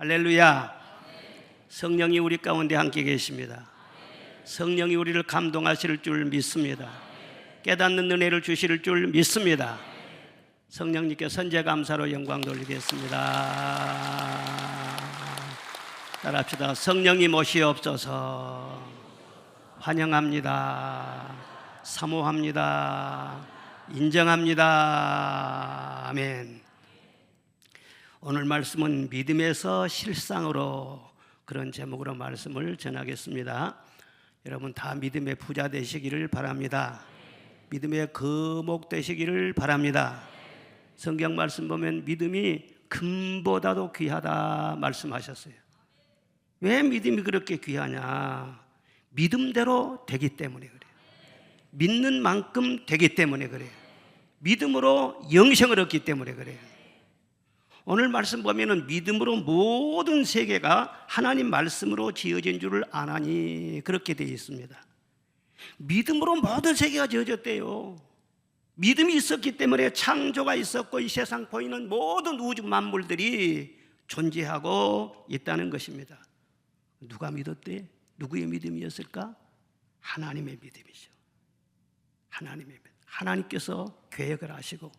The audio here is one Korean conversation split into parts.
할렐루야. 성령이 우리 가운데 함께 계십니다. 성령이 우리를 감동하실 줄 믿습니다. 깨닫는 은혜를 주실 줄 믿습니다. 성령님께 선제 감사로 영광 돌리겠습니다. 따라합시다. 성령님 오시옵소서. 환영합니다. 사모합니다. 인정합니다. 아멘. 오늘 말씀은 믿음에서 실상으로, 그런 제목으로 말씀을 전하겠습니다. 여러분 다 믿음의 부자 되시기를 바랍니다. 믿음의 거목 되시기를 바랍니다. 성경 말씀 보면 믿음이 금보다도 귀하다 말씀하셨어요. 왜 믿음이 그렇게 귀하냐? 믿음대로 되기 때문에 그래요. 믿는 만큼 되기 때문에 그래요. 믿음으로 영생을 얻기 때문에 그래요. 오늘 말씀 보면은 믿음으로 모든 세계가 하나님 말씀으로 지어진 줄을 아나니, 그렇게 되어 있습니다. 믿음으로 모든 세계가 지어졌대요. 믿음이 있었기 때문에 창조가 있었고 이 세상 보이는 모든 우주 만물들이 존재하고 있다는 것입니다. 누가 믿었대? 누구의 믿음이었을까? 하나님의 믿음이죠. 하나님의 믿음. 하나님께서 계획을 하시고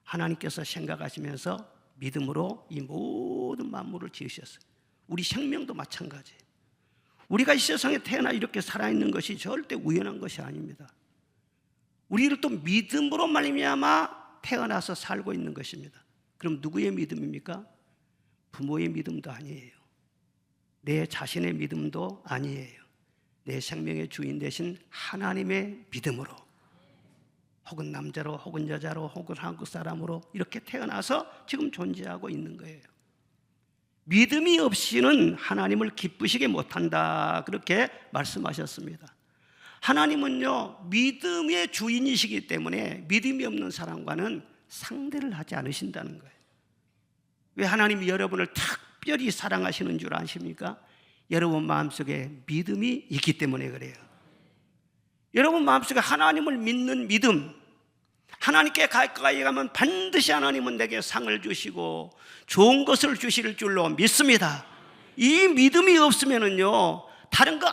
하나님께서 생각하시면서 믿음으로 이 모든 만물을 지으셨어요. 우리 생명도 마찬가지예요. 우리가 이 세상에 태어나 이렇게 살아있는 것이 절대 우연한 것이 아닙니다. 우리를 또 믿음으로 말미암아 태어나서 살고 있는 것입니다. 그럼 누구의 믿음입니까? 부모의 믿음도 아니에요. 내 자신의 믿음도 아니에요. 내 생명의 주인 되신 하나님의 믿음으로, 혹은 남자로 혹은 여자로 혹은 한국 사람으로 이렇게 태어나서 지금 존재하고 있는 거예요. 믿음이 없이는 하나님을 기쁘시게 못한다, 그렇게 말씀하셨습니다. 하나님은요 믿음의 주인이시기 때문에 믿음이 없는 사람과는 상대를 하지 않으신다는 거예요. 왜 하나님이 여러분을 특별히 사랑하시는 줄 아십니까? 여러분 마음속에 믿음이 있기 때문에 그래요. 여러분 마음속에 하나님을 믿는 믿음, 하나님께 가까이 가면 반드시 하나님은 내게 상을 주시고 좋은 것을 주실 줄로 믿습니다. 이 믿음이 없으면은요 다른 거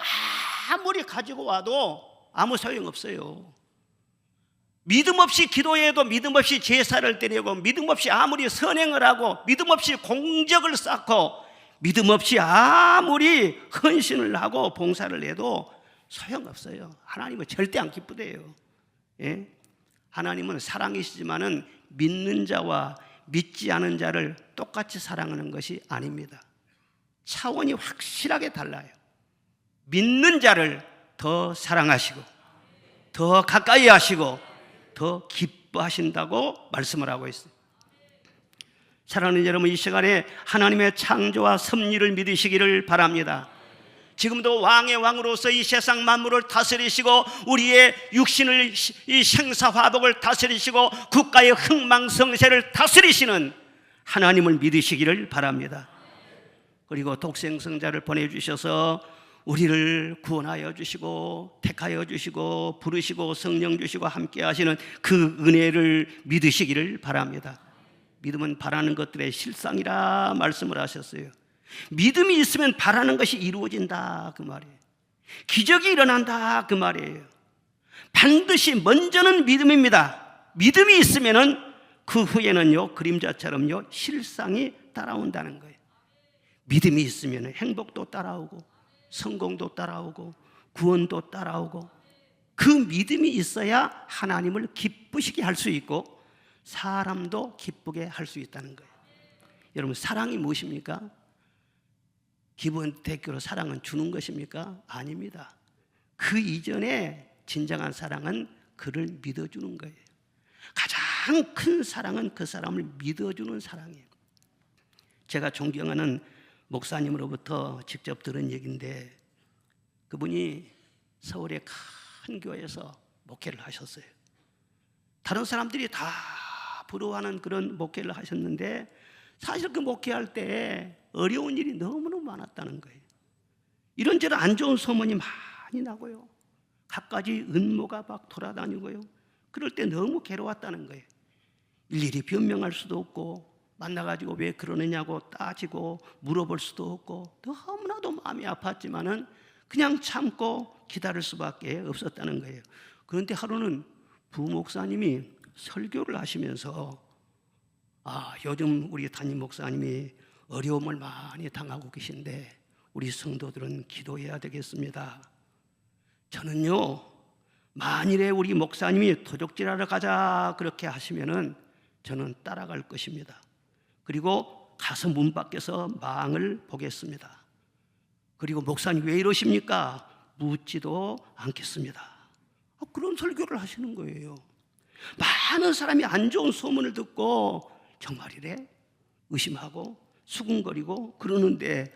아무리 가지고 와도 아무 소용없어요. 믿음 없이 기도해도 믿음 없이 제사를 드리고 믿음 없이 아무리 선행을 하고 믿음 없이 공적을 쌓고 믿음 없이 아무리 헌신을 하고 봉사를 해도 소용없어요. 하나님은 절대 안 기쁘대요. 예? 하나님은 사랑이시지만은 믿는 자와 믿지 않은 자를 똑같이 사랑하는 것이 아닙니다. 차원이 확실하게 달라요. 믿는 자를 더 사랑하시고 더 가까이 하시고 더 기뻐하신다고 말씀을 하고 있어요. 사랑하는 여러분, 이 시간에 하나님의 창조와 섭리를 믿으시기를 바랍니다. 지금도 왕의 왕으로서 이 세상 만물을 다스리시고 우리의 육신을, 이 생사화복을 다스리시고 국가의 흥망성쇠를 다스리시는 하나님을 믿으시기를 바랍니다. 그리고 독생성자를 보내주셔서 우리를 구원하여 주시고 택하여 주시고 부르시고 성령 주시고 함께 하시는 그 은혜를 믿으시기를 바랍니다. 믿음은 바라는 것들의 실상이라 말씀을 하셨어요. 믿음이 있으면 바라는 것이 이루어진다, 그 말이에요. 기적이 일어난다, 그 말이에요. 반드시 먼저는 믿음입니다. 믿음이 있으면은 그 후에는요 그림자처럼요 실상이 따라온다는 거예요. 믿음이 있으면 행복도 따라오고 성공도 따라오고 구원도 따라오고, 그 믿음이 있어야 하나님을 기쁘시게 할 수 있고 사람도 기쁘게 할 수 있다는 거예요. 여러분, 사랑이 무엇입니까? 기본 대표로 사랑은 주는 것입니까? 아닙니다. 그 이전에 진정한 사랑은 그를 믿어주는 거예요. 가장 큰 사랑은 그 사람을 믿어주는 사랑이에요. 제가 존경하는 목사님으로부터 직접 들은 얘기인데, 그분이 서울의 큰 교회에서 목회를 하셨어요. 다른 사람들이 다 부러워하는 그런 목회를 하셨는데 사실 그 목회할 때 어려운 일이 너무너무 많았다는 거예요. 이런저런 안 좋은 소문이 많이 나고요, 갖가지 음모가 막 돌아다니고요, 그럴 때 너무 괴로웠다는 거예요. 일일이 변명할 수도 없고 만나가지고 왜 그러느냐고 따지고 물어볼 수도 없고 너무나도 마음이 아팠지만은 그냥 참고 기다릴 수밖에 없었다는 거예요. 그런데 하루는 부목사님이 설교를 하시면서 요즘 우리 담임 목사님이 어려움을 많이 당하고 계신데 우리 성도들은 기도해야 되겠습니다. 저는요, 만일에 우리 목사님이 도적질하러 가자 그렇게 하시면은 저는 따라갈 것입니다. 그리고 가서 문 밖에서 망을 보겠습니다. 그리고 목사님 왜 이러십니까? 묻지도 않겠습니다. 그런 설교를 하시는 거예요. 많은 사람이 안 좋은 소문을 듣고 정말이래? 의심하고 수군거리고 그러는데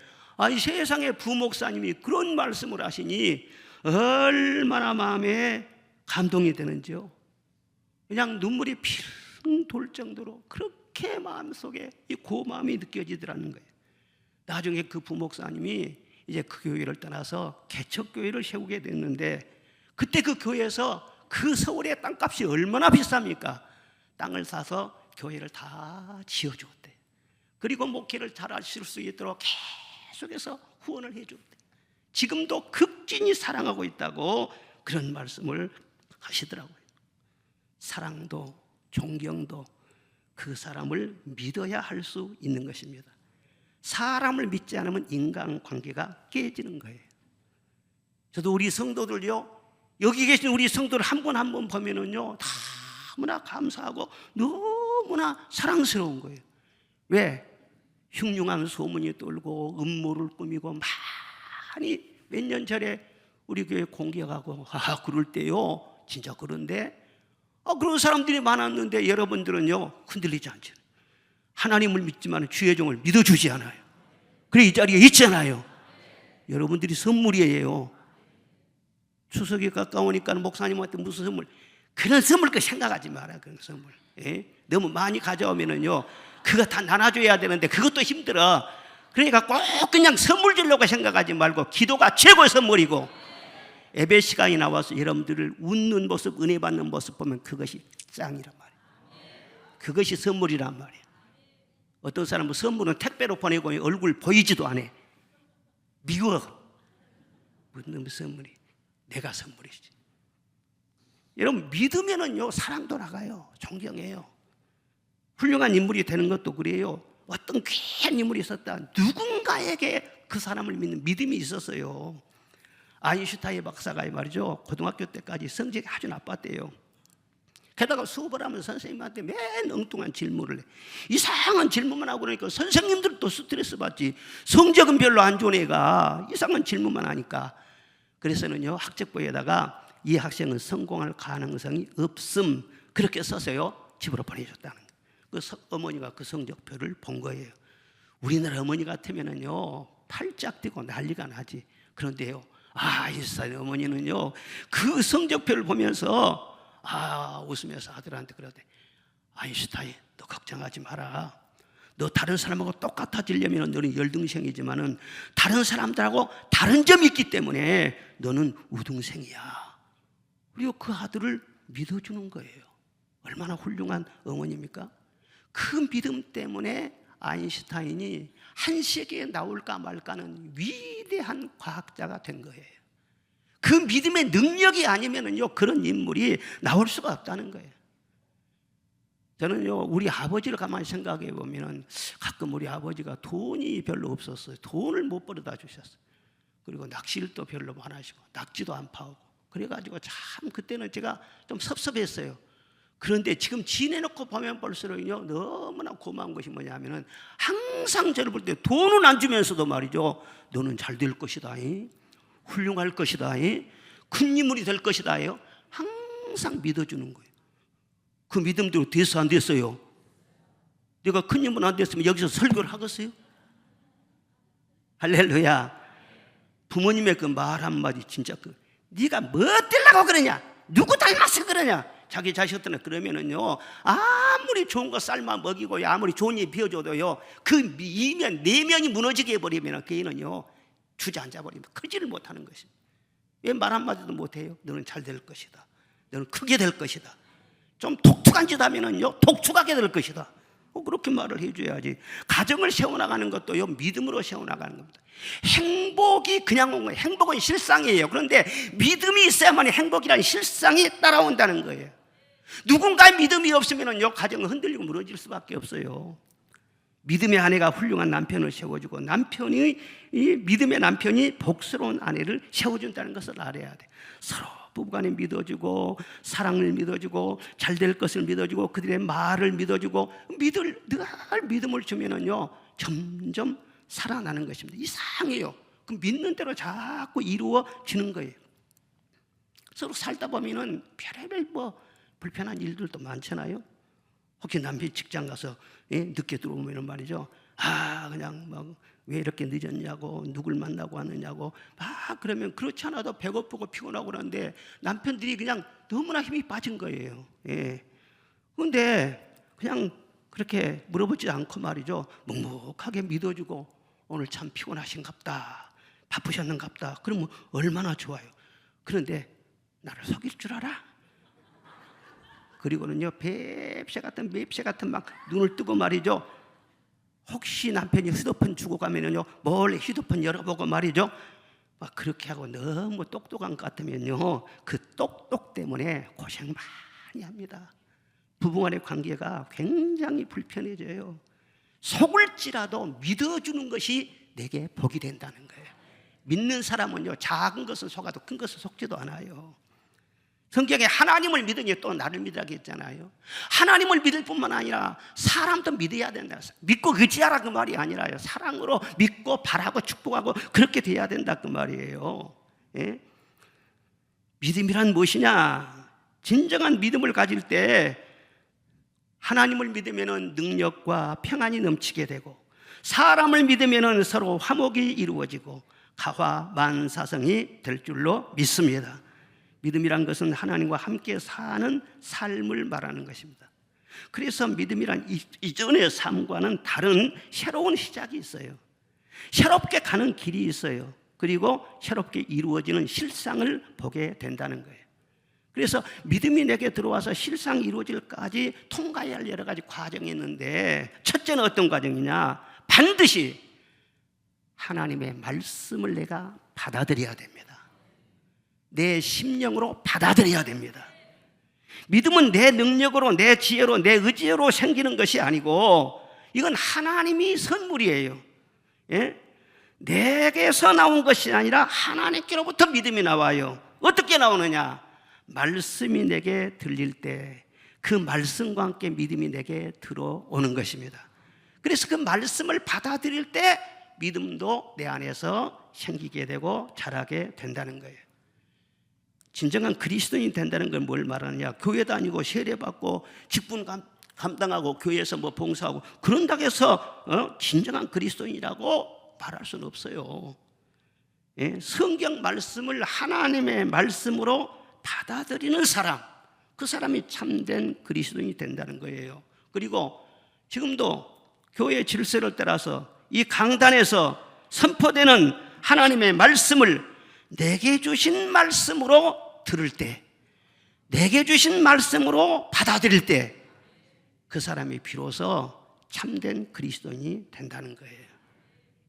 이 세상에 부목사님이 그런 말씀을 하시니 얼마나 마음에 감동이 되는지요. 그냥 눈물이 핑 돌 정도로 그렇게 마음속에 이 고마움이 느껴지더라는 거예요. 나중에 그 부목사님이 이제 그 교회를 떠나서 개척교회를 세우게 됐는데 그때 그 교회에서 그 서울의 땅값이 얼마나 비쌉니까? 땅을 사서 교회를 다 지어주었대요. 그리고 목회를 잘 하실 수 있도록 계속해서 후원을 해주었대요. 지금도 극진히 사랑하고 있다고 그런 말씀을 하시더라고요. 사랑도 존경도 그 사람을 믿어야 할 수 있는 것입니다. 사람을 믿지 않으면 인간관계가 깨지는 거예요. 저도 우리 성도들요, 여기 계신 우리 성도들 한 분 한 분 보면은요 너무나 감사하고 너무나 사랑스러운 거예요. 왜? 흉흉한 소문이 돌고 음모를 꾸미고 많이 몇 년 전에 우리 교회 공격하고 그럴 때요 진짜 그런데 그런 사람들이 많았는데 여러분들은요 흔들리지 않죠. 하나님을 믿지만 주의 종을 믿어주지 않아요. 그래 이 자리에 있잖아요. 여러분들이 선물이에요. 추석이 가까우니까 목사님한테 무슨 선물, 그런 선물 거 생각하지 마라. 그런 선물 너무 많이 가져오면은요 그거 다 나눠줘야 되는데 그것도 힘들어. 그러니까 꼭 그냥 선물 주려고 생각하지 말고 기도가 최고의 선물이고 예배 시간이 나와서 여러분들을 웃는 모습, 은혜 받는 모습 보면 그것이 짱이란 말이에요. 그것이 선물이란 말이에요. 어떤 사람은 선물은 택배로 보내고 얼굴 보이지도 않아. 미워. 무슨 선물이? 내가 선물이지. 여러분 믿으면은요 사랑도 나가요. 존경해요. 훌륭한 인물이 되는 것도 그래요. 어떤 귀한 인물이 있었다. 누군가에게 그 사람을 믿는 믿음이 있었어요. 아인슈타인 박사가 말이죠 고등학교 때까지 성적이 아주 나빴대요. 게다가 수업을 하면 선생님한테 맨 엉뚱한 질문을 해. 이상한 질문만 하고 그러니까 선생님들도 스트레스 받지. 성적은 별로 안 좋은 애가 이상한 질문만 하니까. 그래서는요 학적부에다가 이 학생은 성공할 가능성이 없음 그렇게 써서요 집으로 보내줬다는 거예요. 그 어머니가 그 성적표를 본 거예요. 우리나라 어머니 같으면은요 팔짝 뛰고 난리가 나지. 그런데요 아인슈타인 어머니는요 그 성적표를 보면서 웃으면서 아들한테 그러대. 아인슈타인 너 걱정하지 마라. 너 다른 사람하고 똑같아지려면 너는 열등생이지만은 다른 사람들하고 다른 점이 있기 때문에 너는 우등생이야. 그리고 그 아들을 믿어주는 거예요. 얼마나 훌륭한 어머니입니까? 그 믿음 때문에 아인슈타인이 한 세계에 나올까 말까는 위대한 과학자가 된 거예요. 그 믿음의 능력이 아니면은요 그런 인물이 나올 수가 없다는 거예요. 저는요 우리 아버지를 가만히 생각해 보면은 가끔 우리 아버지가 돈이 별로 없었어요. 돈을 못 벌어다 주셨어요. 그리고 낚시일도 별로 안 하시고 낙지도 안 파오고 그래가지고 참 그때는 제가 좀 섭섭했어요. 그런데 지금 지내놓고 보면 볼수록요 너무나 고마운 것이 뭐냐면은 항상 저를 볼 때 돈은 안 주면서도 말이죠 너는 잘 될 것이다, 훌륭할 것이다, 큰 인물이 될 것이다 항상 믿어주는 거예요. 그 믿음대로 됐어 안 됐어요? 내가 큰 인물 안 됐으면 여기서 설교를 하겠어요? 할렐루야. 부모님의 그 말 한마디 진짜 네가 뭐 되려고 그러냐, 누구 닮아서 그러냐, 자기 자식들은 그러면은요 아무리 좋은 거 삶아 먹이고 아무리 좋은 일 비워줘도요 그 이면 내면이 무너지게 해버리면 그 애는요 주저앉아 버리면 크지를 못하는 것입니다. 왜 말 한마디도 못해요? 너는 잘 될 것이다, 너는 크게 될 것이다. 좀 독특한 짓 하면은요 독특하게 될 것이다. 그렇게 말을 해줘야지. 가정을 세워나가는 것도요, 믿음으로 세워나가는 겁니다. 행복이 그냥 온 거예요. 행복은 실상이에요. 그런데 믿음이 있어야만 행복이라는 실상이 따라온다는 거예요. 누군가의 믿음이 없으면요, 가정은 흔들리고 무너질 수밖에 없어요. 믿음의 아내가 훌륭한 남편을 세워주고 이 믿음의 남편이 복스러운 아내를 세워준다는 것을 알아야 돼. 서로 부부간에 믿어주고 사랑을 믿어주고 잘될 것을 믿어주고 그들의 말을 믿어주고 늘 믿음을 주면은요, 점점 살아나는 것입니다. 이상해요. 그 믿는 대로 자꾸 이루어지는 거예요. 서로 살다 보면은 별의별 불편한 일들도 많잖아요. 혹시 남편이 직장 가서 늦게 들어오면 말이죠, 그냥 왜 이렇게 늦었냐고, 누굴 만나고 왔느냐고 그러면 그렇지 않아도 배고프고 피곤하고 그러는데 남편들이 그냥 너무나 힘이 빠진 거예요. 그런데 그냥 그렇게 물어보지 않고 말이죠, 묵묵하게 믿어주고 오늘 참 피곤하신갑다, 바쁘셨는갑다, 그러면 얼마나 좋아요. 그런데 나를 속일 줄 알아? 그리고는요, 맵새 같은 막 눈을 뜨고 말이죠, 혹시 남편이 휴대폰 주고 가면은요, 몰래 휴대폰 열어보고 말이죠, 막 그렇게 하고 너무 똑똑한 것 같으면요, 그 똑똑 때문에 고생 많이 합니다. 부부간의 관계가 굉장히 불편해져요. 속을지라도 믿어주는 것이 내게 복이 된다는 거예요. 믿는 사람은요, 작은 것은 속아도 큰 것은 속지도 않아요. 성경에 하나님을 믿으니 또 나를 믿으라고 했잖아요. 하나님을 믿을 뿐만 아니라 사람도 믿어야 된다. 믿고 의지하라 그 말이 아니라요, 사랑으로 믿고 바라고 축복하고 그렇게 돼야 된다 그 말이에요. 믿음이란 무엇이냐? 진정한 믿음을 가질 때 하나님을 믿으면 능력과 평안이 넘치게 되고, 사람을 믿으면 서로 화목이 이루어지고 가화 만사성이 될 줄로 믿습니다. 믿음이란 것은 하나님과 함께 사는 삶을 말하는 것입니다. 그래서 믿음이란 이전의 삶과는 다른 새로운 시작이 있어요. 새롭게 가는 길이 있어요. 그리고 새롭게 이루어지는 실상을 보게 된다는 거예요. 그래서 믿음이 내게 들어와서 실상이 이루어질까지 통과해야 할 여러 가지 과정이 있는데, 첫째는 어떤 과정이냐? 반드시 하나님의 말씀을 내가 받아들여야 됩니다. 내 심령으로 받아들여야 됩니다. 믿음은 내 능력으로, 내 지혜로, 내 의지로 생기는 것이 아니고 이건 하나님이 선물이에요. 내게서 나온 것이 아니라 하나님께로부터 믿음이 나와요. 어떻게 나오느냐? 말씀이 내게 들릴 때 그 말씀과 함께 믿음이 내게 들어오는 것입니다. 그래서 그 말씀을 받아들일 때 믿음도 내 안에서 생기게 되고 자라게 된다는 거예요. 진정한 그리스도인이 된다는 건 뭘 말하느냐? 교회 다니고 세례받고 직분 감당하고 교회에서 봉사하고 그런다고 해서 진정한 그리스도인이라고 말할 수는 없어요. 성경 말씀을 하나님의 말씀으로 받아들이는 사람, 그 사람이 참된 그리스도인이 된다는 거예요. 그리고 지금도 교회 질서를 따라서 이 강단에서 선포되는 하나님의 말씀을 내게 주신 말씀으로 들을 때, 내게 주신 말씀으로 받아들일 때 그 사람이 비로소 참된 그리스도인이 된다는 거예요.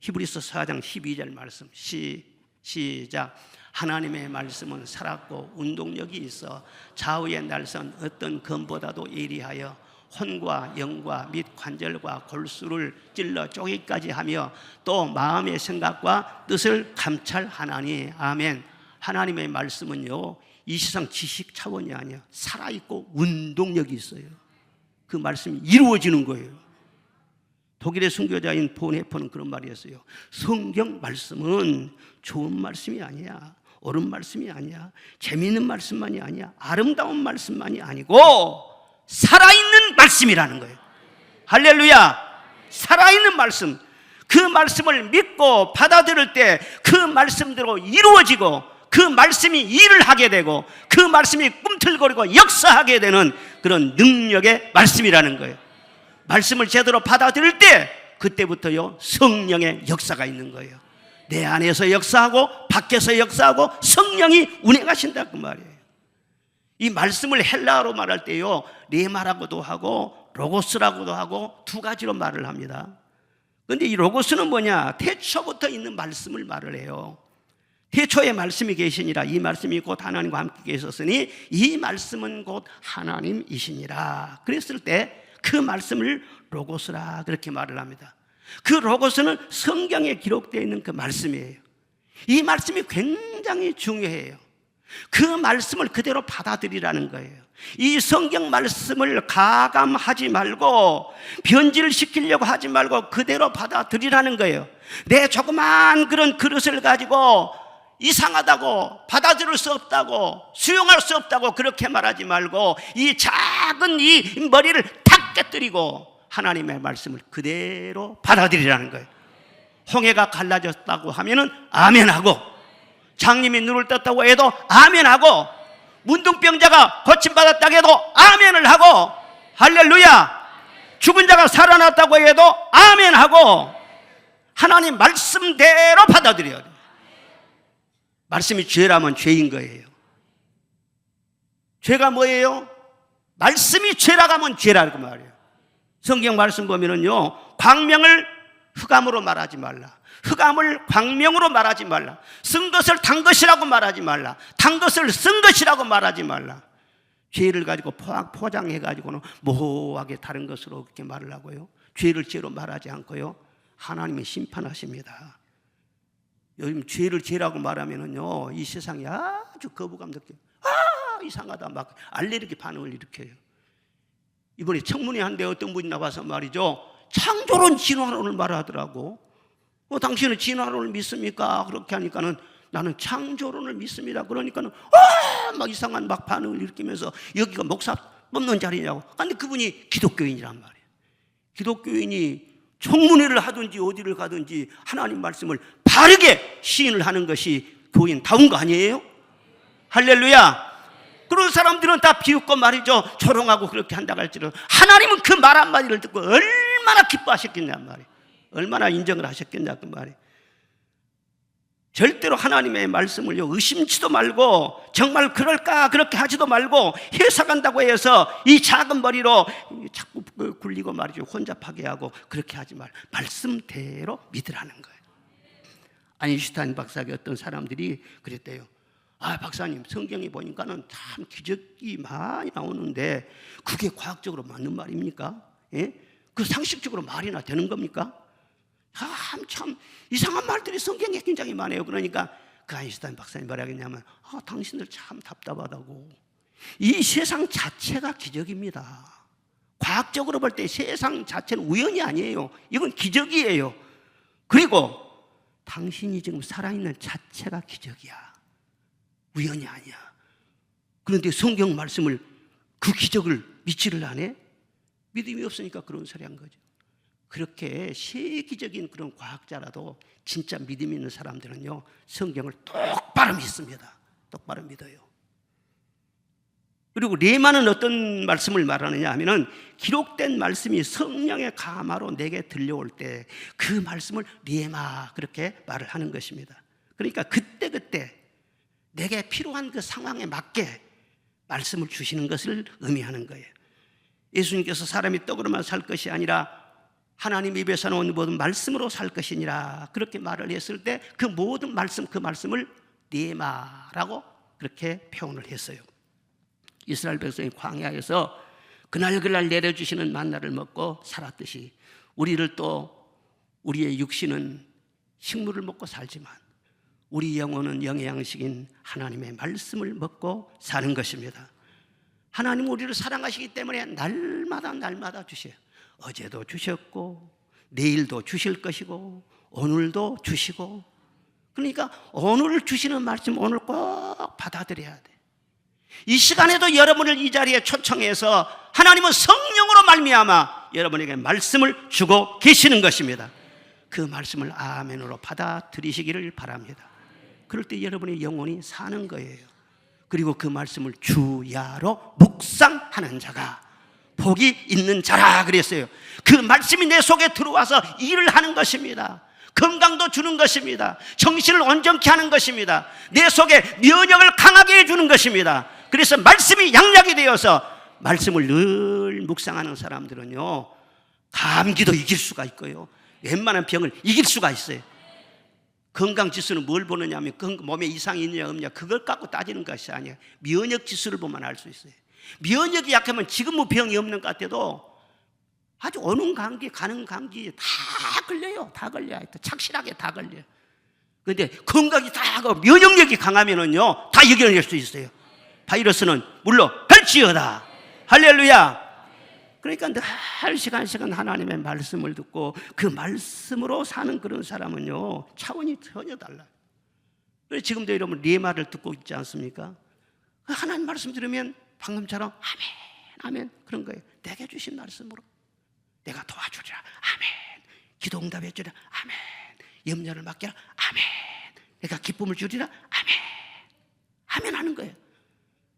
히브리서 4장 12절 말씀 시작. 하나님의 말씀은 살았고 운동력이 있어 좌우의 날선 어떤 검보다도 예리하여 혼과 영과 및 관절과 골수를 찔러 쪼개기까지 하며 또 마음의 생각과 뜻을 감찰하나니. 아멘. 하나님의 말씀은요, 이 세상 지식 차원이 아니야. 살아있고 운동력이 있어요. 그 말씀이 이루어지는 거예요. 독일의 선교자인 본헤퍼는 그런 말이 했어요. 성경 말씀은 좋은 말씀이 아니야, 옳은 말씀이 아니야, 재미있는 말씀만이 아니야, 아름다운 말씀만이 아니고 살아있는 말씀이라는 거예요. 할렐루야. 살아있는 말씀, 그 말씀을 믿고 받아들일 때 그 말씀대로 이루어지고 그 말씀이 일을 하게 되고 그 말씀이 꿈틀거리고 역사하게 되는 그런 능력의 말씀이라는 거예요. 말씀을 제대로 받아들일 때 그때부터요, 성령의 역사가 있는 거예요. 내 안에서 역사하고 밖에서 역사하고 성령이 운행하신다 그 말이에요. 이 말씀을 헬라어로 말할 때요, 레마라고도 하고 로고스라고도 하고 두 가지로 말을 합니다. 그런데 이 로고스는 뭐냐? 태초부터 있는 말씀을 말을 해요. 태초에 말씀이 계시니라. 이 말씀이 곧 하나님과 함께 계셨으니 이 말씀은 곧 하나님이시니라. 그랬을 때 그 말씀을 로고스라 그렇게 말을 합니다. 그 로고스는 성경에 기록되어 있는 그 말씀이에요. 이 말씀이 굉장히 중요해요. 그 말씀을 그대로 받아들이라는 거예요. 이 성경 말씀을 가감하지 말고 변질시키려고 하지 말고 그대로 받아들이라는 거예요. 내 조그만 그런 그릇을 가지고 이상하다고 받아들일 수 없다고 수용할 수 없다고 그렇게 말하지 말고 이 작은 이 머리를 탁 깨뜨리고 하나님의 말씀을 그대로 받아들이라는 거예요. 홍해가 갈라졌다고 하면은 아멘하고, 장님이 눈을 떴다고 해도 아멘하고, 문둥병자가 고침받았다고 해도 아멘을 하고, 할렐루야, 죽은 자가 살아났다고 해도 아멘하고, 하나님 말씀대로 받아들여야 돼요. 말씀이 죄라면 죄인 거예요. 죄가 뭐예요? 말씀이 죄라고 하면 죄라고 말이에요. 성경 말씀 보면은요, 광명을 흑암으로 말하지 말라, 흑암을 광명으로 말하지 말라, 쓴 것을 단 것이라고 말하지 말라, 단 것을 쓴 것이라고 말하지 말라. 죄를 가지고 포장해가지고는 모호하게 다른 것으로 그렇게 말을 하고요, 죄를 죄로 말하지 않고요, 하나님이 심판하십니다. 요즘 죄를 죄라고 말하면은요, 이 세상이 아주 거부감 느껴요. 이상하다, 막 알레르기 반응을 일으켜요. 이번에 청문회 한데 어떤 분이 나와서 말이죠, 창조론 진화론을 말하더라고. 당신은 진화론을 믿습니까? 그렇게 하니까는 나는 창조론을 믿습니다. 그러니까는 막 이상한 막 반응을 일으키면서 여기가 목사 뽑는 자리냐고. 근데 그분이 기독교인이란 말이에요. 기독교인이 청문회를 하든지 어디를 가든지 하나님 말씀을 바르게 시인을 하는 것이 교인다운 거 아니에요? 할렐루야. 그런 사람들은 다 비웃고 말이죠, 조롱하고 그렇게 한다고 할지라도 하나님은 그 말 한마디를 듣고 얼마나 기뻐하셨겠냔 말이에요. 얼마나 인정을 하셨겠냐 그 말이에요. 절대로 하나님의 말씀을요 의심치도 말고, 정말 그럴까 그렇게 하지도 말고, 해석한다고 해서 이 작은 머리로 자꾸 굴리고 말이죠, 혼잡하게 하고 그렇게 하지 말고 말씀대로 믿으라는 거예요. 아인슈타인 박사에게 어떤 사람들이 그랬대요. 박사님, 성경에 보니까는 참 기적이 많이 나오는데 그게 과학적으로 맞는 말입니까? 예? 그 상식적으로 말이나 되는 겁니까? 참 이상한 말들이 성경에 굉장히 많아요. 그러니까 그 아인슈타인 박사님 뭐라 하겠냐면, 당신들 참 답답하다고. 이 세상 자체가 기적입니다. 과학적으로 볼 때 세상 자체는 우연이 아니에요. 이건 기적이에요. 그리고 당신이 지금 살아있는 자체가 기적이야. 우연이 아니야. 그런데 성경 말씀을, 그 기적을 믿지를 않아? 믿음이 없으니까 그런 소리 한 거죠. 그렇게 세계적인 그런 과학자라도 진짜 믿음 있는 사람들은요, 성경을 똑바로 믿습니다. 똑바로 믿어요. 그리고 레마는 어떤 말씀을 말하느냐 하면은, 기록된 말씀이 성령의 가마로 내게 들려올 때 그 말씀을 레마 그렇게 말을 하는 것입니다. 그러니까 그때그때 내게 필요한 그 상황에 맞게 말씀을 주시는 것을 의미하는 거예요. 예수님께서 사람이 떡으로만 살 것이 아니라 하나님 입에서 나온 모든 말씀으로 살 것이니라 그렇게 말을 했을 때 그 모든 말씀, 그 말씀을 레마라고 그렇게 표현을 했어요. 이스라엘 백성이 광야에서 그날 내려주시는 만나를 먹고 살았듯이 우리를 또, 우리의 육신은 식물을 먹고 살지만 우리 영혼은 영의 양식인 하나님의 말씀을 먹고 사는 것입니다. 하나님은 우리를 사랑하시기 때문에 날마다 주셔요. 어제도 주셨고 내일도 주실 것이고 오늘도 주시고, 그러니까 오늘 주시는 말씀 오늘 꼭 받아들여야 돼. 이 시간에도 여러분을 이 자리에 초청해서 하나님은 성령으로 말미암아 여러분에게 말씀을 주고 계시는 것입니다. 그 말씀을 아멘으로 받아들이시기를 바랍니다. 그럴 때 여러분의 영혼이 사는 거예요. 그리고 그 말씀을 주야로 묵상하는 자가 복이 있는 자라 그랬어요. 그 말씀이 내 속에 들어와서 일을 하는 것입니다. 건강도 주는 것입니다. 정신을 온전케 하는 것입니다. 내 속에 면역을 강하게 해주는 것입니다. 그래서 말씀이 양약이 되어서 말씀을 늘 말씀을 묵상하는 사람들은요, 감기도 이길 수가 있고요, 웬만한 병을 이길 수가 있어요. 건강지수는 뭘 보느냐면 몸에 이상이 있냐 없냐 그걸 갖고 따지는 것이 아니에요. 면역지수를 보면 알 수 있어요. 면역이 약하면 지금 뭐 병이 없는 것 같아도 아주 오는 감기 가는 감기 다 걸려요. 다 걸려요. 착실하게 다 걸려요. 그런데 건강이 다 하고 면역력이 강하면은요 다 이겨낼 수 있어요. 바이러스는 물러갈지어다. 할렐루야. 그러니까 늘 시간 하나님의 말씀을 듣고 그 말씀으로 사는 그런 사람은요 차원이 전혀 달라요. 그래서 지금도 여러분 리마를 듣고 있지 않습니까? 하나님 말씀 들으면 방금처럼 아멘 아멘 그런 거예요. 내게 주신 말씀으로 내가 도와주리라 아멘, 기도 응답해 주리라 아멘, 염려를 맡기라 아멘, 내가 기쁨을 주리라 아멘, 아멘 하는 거예요.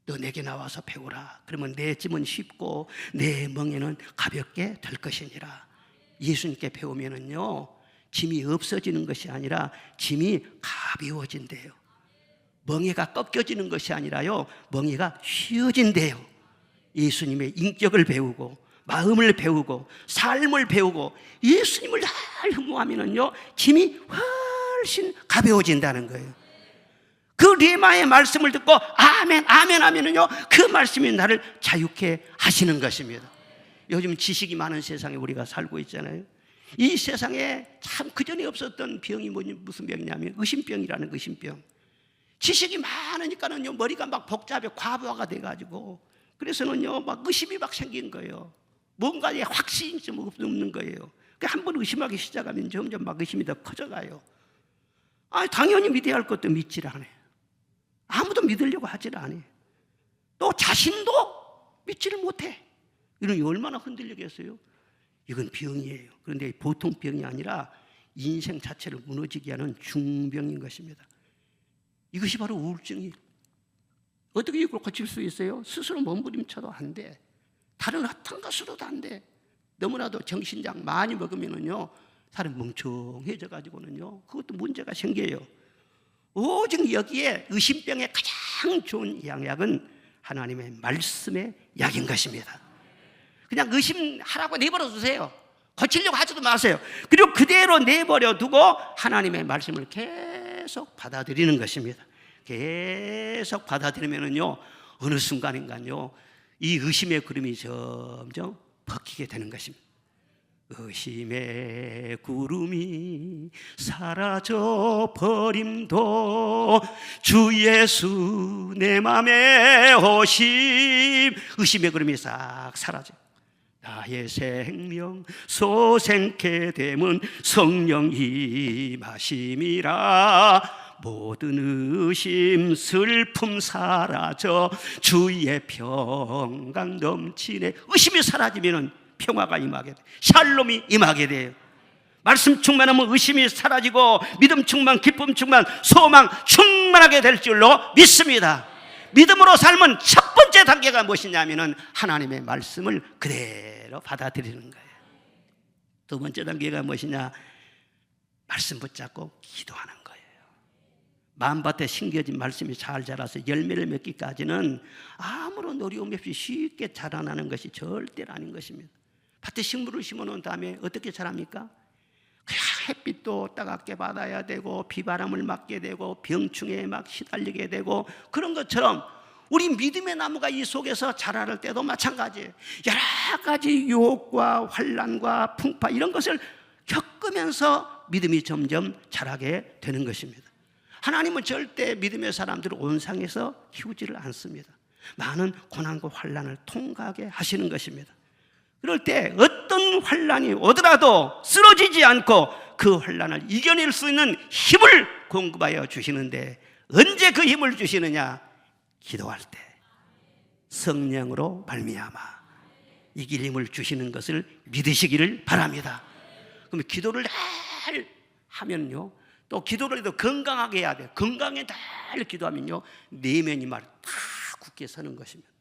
너 내게 나와서 배우라. 그러면 내 짐은 쉽고 내 멍에는 가볍게 될 것이니라. 예수님께 배우면은요 짐이 없어지는 것이 아니라 짐이 가벼워진대요. 멍에가 꺾여지는 것이 아니라요 멍에가 쉬어진대요. 예수님의 인격을 배우고 마음을 배우고 삶을 배우고 예수님을 잘 흠모하면은요 짐이 훨씬 가벼워진다는 거예요. 그 리마의 말씀을 듣고 아멘 아멘 하면은요 그 말씀이 나를 자유케 하시는 것입니다. 요즘 지식이 많은 세상에 우리가 살고 있잖아요. 이 세상에 참 그전에 없었던 병이 무슨 병이냐면 의심병이라는 의심병. 지식이 많으니까는요 머리가 막 복잡해 과부하가 돼가지고 그래서는요 막 의심이 막 생긴 거예요. 뭔가에 확신이 좀 없는 거예요. 한 번 의심하기 시작하면 점점 막 의심이 더 커져가요. 당연히 믿어야 할 것도 믿질 않아요. 아무도 믿으려고 하질 않아요. 또 자신도 믿지를 못해. 이런 얼마나 흔들리겠어요? 이건 병이에요. 그런데 보통 병이 아니라 인생 자체를 무너지게 하는 중병인 것입니다. 이것이 바로 우울증이에요. 어떻게 이걸 고칠 수 있어요? 스스로 몸부림쳐도 안 돼. 다른 어떤 것으로도 안 돼. 너무나도 정신약 많이 먹으면은요 사람이 멍청해져 가지고는요 그것도 문제가 생겨요. 오직 여기에 의심병에 가장 좋은 양약은 하나님의 말씀의 약인 것입니다. 그냥 의심하라고 내버려 두세요. 고치려고 하지도 마세요. 그리고 그대로 내버려 두고 하나님의 말씀을 계속 받아들이는 것입니다. 계속 받아들이면은요 어느 순간인가요 이 의심의 구름이 점점 벗기게 되는 것입니다. 의심의 구름이 사라져 버림도 주 예수 내 맘에 오심. 의심의 구름이 싹 사라져. 나의 생명 소생케 됨은 성령 임하심이라. 모든 의심 슬픔 사라져 주의 평강 넘치네. 의심이 사라지면은 평화가 임하게 돼요. 샬롬이 임하게 돼요. 말씀 충만하면 의심이 사라지고 믿음 충만, 기쁨 충만, 소망 충만하게 될 줄로 믿습니다. 믿음으로 삶은 첫 번째 단계가 무엇이냐면은 하나님의 말씀을 그대로 받아들이는 거예요. 두 번째 단계가 무엇이냐? 말씀 붙잡고 기도하는 거예요. 마음밭에 심겨진 말씀이 잘 자라서 열매를 맺기까지는 아무런 어려움 없이 쉽게 자라나는 것이 절대 아닌 것입니다. 밭에 식물을 심어놓은 다음에 어떻게 자랍니까? 그냥 햇빛도 따갑게 받아야 되고 비바람을 맞게 되고 병충해에 막 시달리게 되고 그런 것처럼 우리 믿음의 나무가 이 속에서 자랄 때도 마찬가지예요. 여러 가지 유혹과 환난과 풍파 이런 것을 겪으면서 믿음이 점점 자라게 되는 것입니다. 하나님은 절대 믿음의 사람들을 온상에서 키우지를 않습니다. 많은 고난과 환난을 통과하게 하시는 것입니다. 그럴 때 어떤 환난이 오더라도 쓰러지지 않고 그 환난을 이겨낼 수 있는 힘을 공급하여 주시는데 언제 그 힘을 주시느냐? 기도할 때 성령으로 말미암아 이길 힘을 주시는 것을 믿으시기를 바랍니다. 그러면 기도를 잘 하면요 또 기도를 해도 건강하게 해야 돼요. 건강에 잘 기도하면요 내면이 말 다 굳게 서는 것입니다.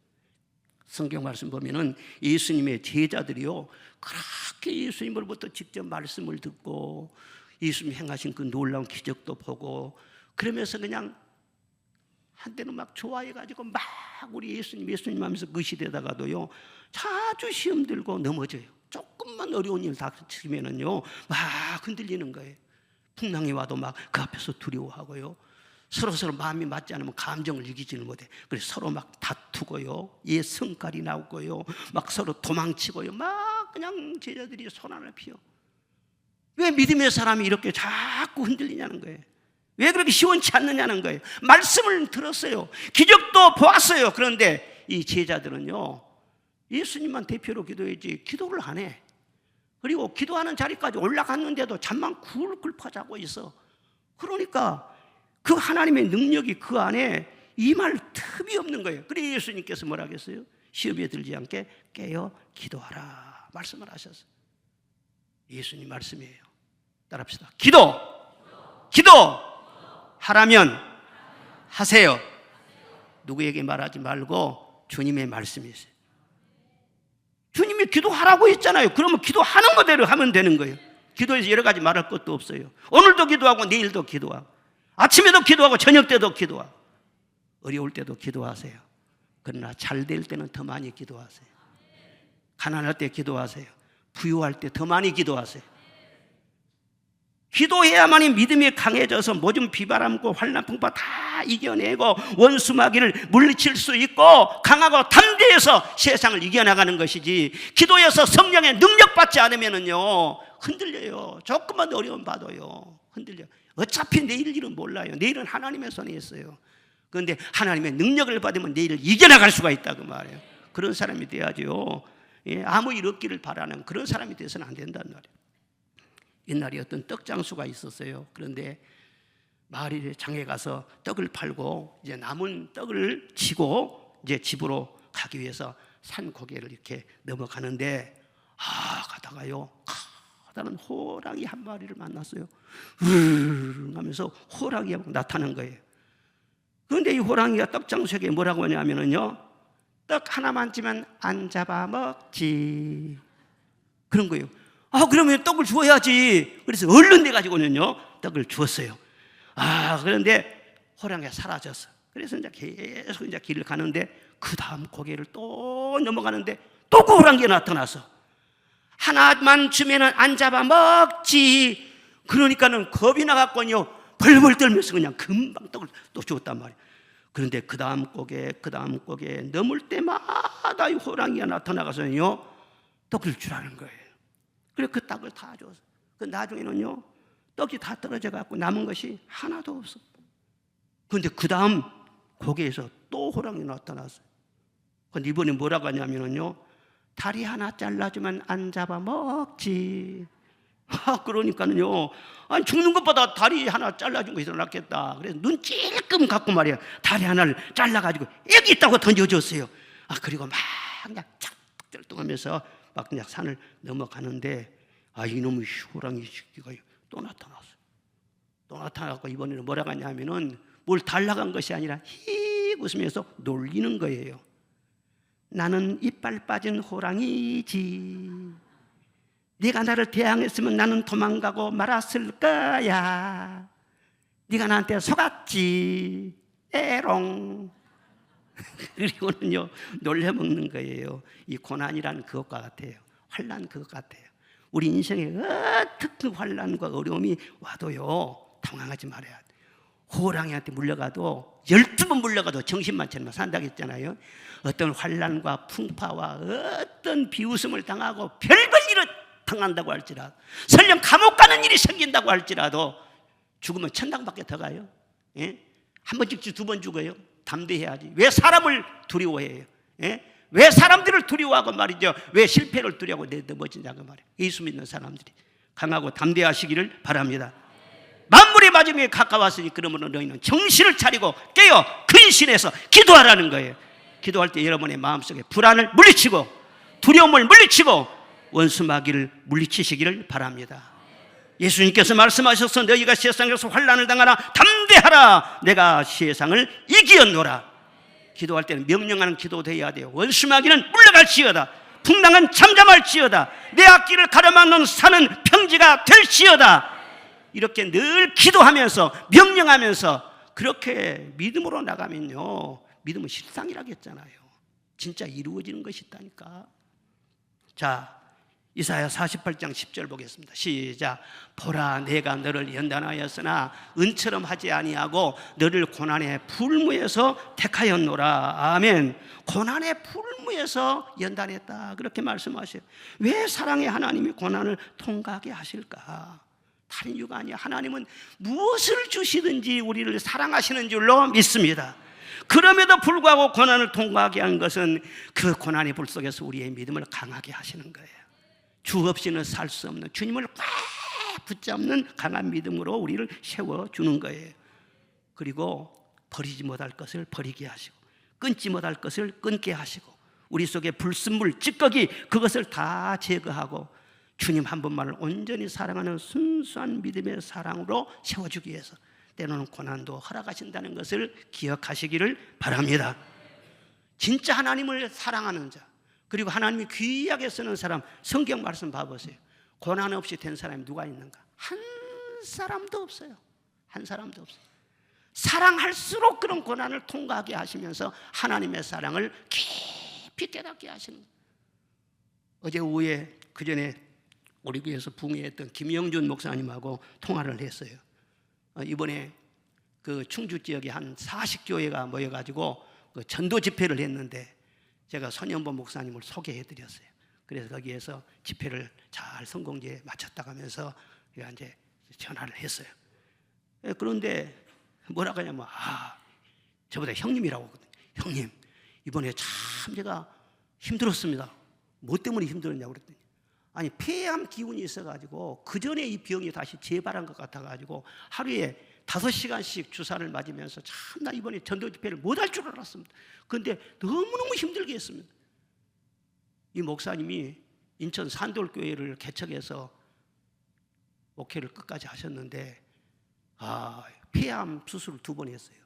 성경 말씀 보면은 예수님의 제자들이요 그렇게 예수님으로부터 직접 말씀을 듣고 예수님 행하신 그 놀라운 기적도 보고 그러면서 그냥 한때는 막 좋아해가지고 막 우리 예수님 하면서 그 시대다가도요 자주 시험 들고 넘어져요. 조금만 어려운 일 닥치면은요 막 흔들리는 거예요. 풍랑이 와도 막 그 앞에서 두려워하고요. 서로 마음이 맞지 않으면 감정을 이기지는 못해. 그래서 서로 막 다투고요. 성깔이 나오고요. 막 서로 도망치고요. 막 그냥 제자들이 손안을 피워. 왜 믿음의 사람이 이렇게 자꾸 흔들리냐는 거예요. 왜 그렇게 시원치 않느냐는 거예요. 말씀을 들었어요. 기적도 보았어요. 그런데 이 제자들은요 예수님만 대표로 기도했지 기도를 안 해. 그리고 기도하는 자리까지 올라갔는데도 잠만 굴굴 퍼자고 있어. 그러니까 그 하나님의 능력이 그 안에 임할 틈이 없는 거예요. 그래서 예수님께서 뭐라 하겠어요? 시험에 들지 않게 깨어 기도하라 말씀을 하셨어요. 예수님 말씀이에요. 따라합시다. 기도 하라면 하세요. 누구에게 말하지 말고 주님의 말씀이세요. 주님이 기도하라고 했잖아요. 그러면 기도하는 거대로 하면 되는 거예요. 기도에서 여러 가지 말할 것도 없어요. 오늘도 기도하고 내일도 기도하고 아침에도 기도하고 저녁 때도 기도하고 어려울 때도 기도하세요. 그러나 잘 될 때는 더 많이 기도하세요. 가난할 때 기도하세요. 부유할 때 더 많이 기도하세요. 기도해야만이 믿음이 강해져서 모든 비바람과 환난 풍파 다 이겨내고 원수마귀를 물리칠 수 있고 강하고 담대해서 세상을 이겨나가는 것이지, 기도해서 성령의 능력받지 않으면은요 흔들려요. 조금만 어려움 봐도요 흔들려요. 어차피 내일 일은 몰라요. 내일은 하나님의 손에 있어요. 그런데 하나님의 능력을 받으면 내일을 이겨나갈 수가 있다고 말해요. 그런 사람이 돼야죠. 아무 일 없기를 바라는 그런 사람이 돼서는 안 된다는 말이에요. 옛날에 어떤 떡 장수가 있었어요. 그런데 마을에 장에 가서 떡을 팔고 이제 남은 떡을 지고 이제 집으로 가기 위해서 산 고개를 이렇게 넘어가는데 가다가요 커다란 호랑이 한 마리를 만났어요. 으르르 하면서 호랑이가 나타난 거예요. 그런데 이 호랑이가 떡 장수에게 뭐라고 하냐면요, 떡 하나만 주면 안 잡아먹지, 그런 거예요. 그러면 떡을 주어야지. 그래서 얼른 내가지고는요 떡을 주었어요. 그런데 호랑이가 사라졌어. 그래서 이제 계속 이제 길을 가는데 그 다음 고개를 또 넘어가는데 또 그 호랑이가 나타났어. 하나만 주면은 안 잡아먹지. 그러니까는 겁이 나갖고요 벌벌 떨면서 그냥 금방 떡을 또 주었단 말이에요. 그런데 그 다음 고개 넘을 때마다 이 호랑이가 나타나가서요 떡을 주라는 거예요. 그래서 그 떡을 다 줬어. 그 나중에는요 떡이 다 떨어져 갖고 남은 것이 하나도 없어. 그런데 그 다음 고개에서 또 호랑이 나타났어요. 근데 이번에 뭐라고 하냐면요, 다리 하나 잘라주면 안 잡아먹지. 그러니까는요 죽는 것보다 다리 하나 잘라준 것이 더 낫겠다. 그래서 눈 찔끔 갖고 말이야 다리 하나를 잘라가지고 여기 있다고 던져줬어요. 그리고 막 그냥 짝떨뚱하면서 막 그냥 산을 넘어가는데 이놈의 호랑이 새끼가 또 나타났어요. 또 나타나고 이번에는 뭐라고 하냐면은 뭘 달라간 것이 아니라 히 웃으면서 놀리는 거예요. 나는 이빨 빠진 호랑이지. 네가 나를 대항했으면 나는 도망가고 말았을 거야. 네가 나한테 속았지. 에롱. 그리고는요 놀려먹는 거예요. 이 고난이라는 그것과 같아요. 환난 그것 같아요. 우리 인생에 어떻게 환난과 어려움이 와도요 당황하지 말아야 돼. 호랑이한테 물려가도 12번 물려가도 정신만 차리면 산다고 했잖아요. 어떤 환난과 풍파와 어떤 비웃음을 당하고 별별 일을 당한다고 할지라도, 설령 감옥 가는 일이 생긴다고 할지라도 죽으면 천당밖에 더 가요. 한 번 죽지 두 번 죽어요. 담대해야지. 왜 사람을 두려워해요? 왜 사람들을 두려워하고 말이죠, 왜 실패를 두려워하고 넘어지냐고 말이에요. 예수 믿는 사람들이 강하고 담대하시기를 바랍니다. 만물의 마지막에 가까웠으니 그러므로 너희는 정신을 차리고 깨어 근신해서 기도하라는 거예요. 기도할 때 여러분의 마음속에 불안을 물리치고 두려움을 물리치고 원수마귀를 물리치시기를 바랍니다. 예수님께서 말씀하셔서 너희가 세상에서 환난을 당하라 담대하라 내가 세상을 이기었노라. 기도할 때는 명령하는 기도도 해야 돼요. 원수마귀는 물러갈지어다. 풍랑은 잠잠할지어다. 내 앞길을 가로막는 산은 평지가 될지어다. 이렇게 늘 기도하면서 명령하면서 그렇게 믿음으로 나가면요, 믿음은 실상이라겠잖아요. 진짜 이루어지는 것이 있다니까. 자, 이사야 48장 10절 보겠습니다. 시작. 보라, 내가 너를 연단하였으나 은처럼 하지 아니하고 너를 고난의 풀무에서 택하였노라. 아멘. 고난의 풀무에서 연단했다, 그렇게 말씀하셔요. 왜 사랑의 하나님이 고난을 통과하게 하실까? 다른 이유가 아니야. 하나님은 무엇을 주시든지 우리를 사랑하시는 줄로 믿습니다. 그럼에도 불구하고 고난을 통과하게 한 것은 그 고난의 불 속에서 우리의 믿음을 강하게 하시는 거예요. 주 없이는 살 수 없는, 주님을 꽉 붙잡는 강한 믿음으로 우리를 세워주는 거예요. 그리고 버리지 못할 것을 버리게 하시고, 끊지 못할 것을 끊게 하시고, 우리 속에 불순물, 찌꺼기, 그것을 다 제거하고 주님 한 분만을 온전히 사랑하는 순수한 믿음의 사랑으로 세워주기 위해서 때로는 고난도 허락하신다는 것을 기억하시기를 바랍니다. 진짜 하나님을 사랑하는 자, 그리고 하나님이 귀하게 쓰는 사람, 성경 말씀 봐보세요. 고난 없이 된 사람이 누가 있는가? 한 사람도 없어요. 한 사람도 없어요. 사랑할수록 그런 고난을 통과하게 하시면서 하나님의 사랑을 깊이 깨닫게 하시는 거예요. 어제 오후에 그전에 우리 교회에서 부흥회했던 김영준 목사님하고 통화를 했어요. 이번에 그 충주 지역에 한 40교회가 모여가지고 그 전도 집회를 했는데 제가 손현보 목사님을 소개해드렸어요. 그래서 거기에서 집회를 잘 성공리에 마쳤다고 하면서 이제 전화를 했어요. 그런데 뭐라고 하냐면, 저보다 형님이라고 하거든요. 형님, 이번에 참 제가 힘들었습니다. 뭐 때문에 힘들었냐고 그랬더니, 아니 폐암 기운이 있어가지고 그 전에 이 병이 다시 재발한 것 같아가지고 하루에 5시간씩 주사를 맞으면서 참 나 이번에 전도 집회를 못할 줄 알았습니다. 그런데 너무너무 힘들게 했습니다. 이 목사님이 인천 산돌교회를 개척해서 목회를 끝까지 하셨는데, 폐암 수술을 2번 했어요.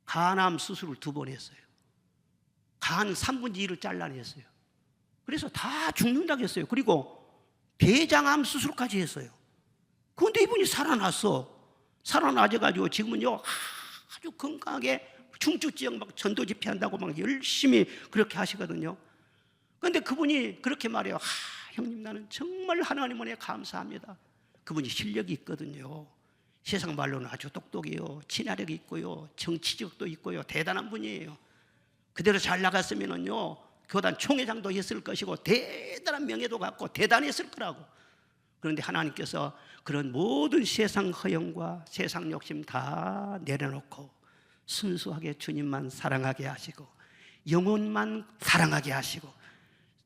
간암 수술을 2번 했어요. 간 3분의 1을 잘라냈어요. 그래서 다 죽는다고 했어요. 그리고 대장암 수술까지 했어요. 그런데 이분이 살아나셔가지고 지금은요 아주 건강하게 충주 지역 막 전도 집회한다고 막 열심히 그렇게 하시거든요. 그런데 그분이 그렇게 말해요. 형님, 나는 정말 하나님 은혜 감사합니다. 그분이 실력이 있거든요. 세상 말로는 아주 똑똑해요. 친화력이 있고요, 정치적도 있고요, 대단한 분이에요. 그대로 잘 나갔으면은요 교단 총회장도 했을 것이고 대단한 명예도 갖고 대단했을 거라고. 그런데 하나님께서 그런 모든 세상 허영과 세상 욕심 다 내려놓고 순수하게 주님만 사랑하게 하시고 영혼만 사랑하게 하시고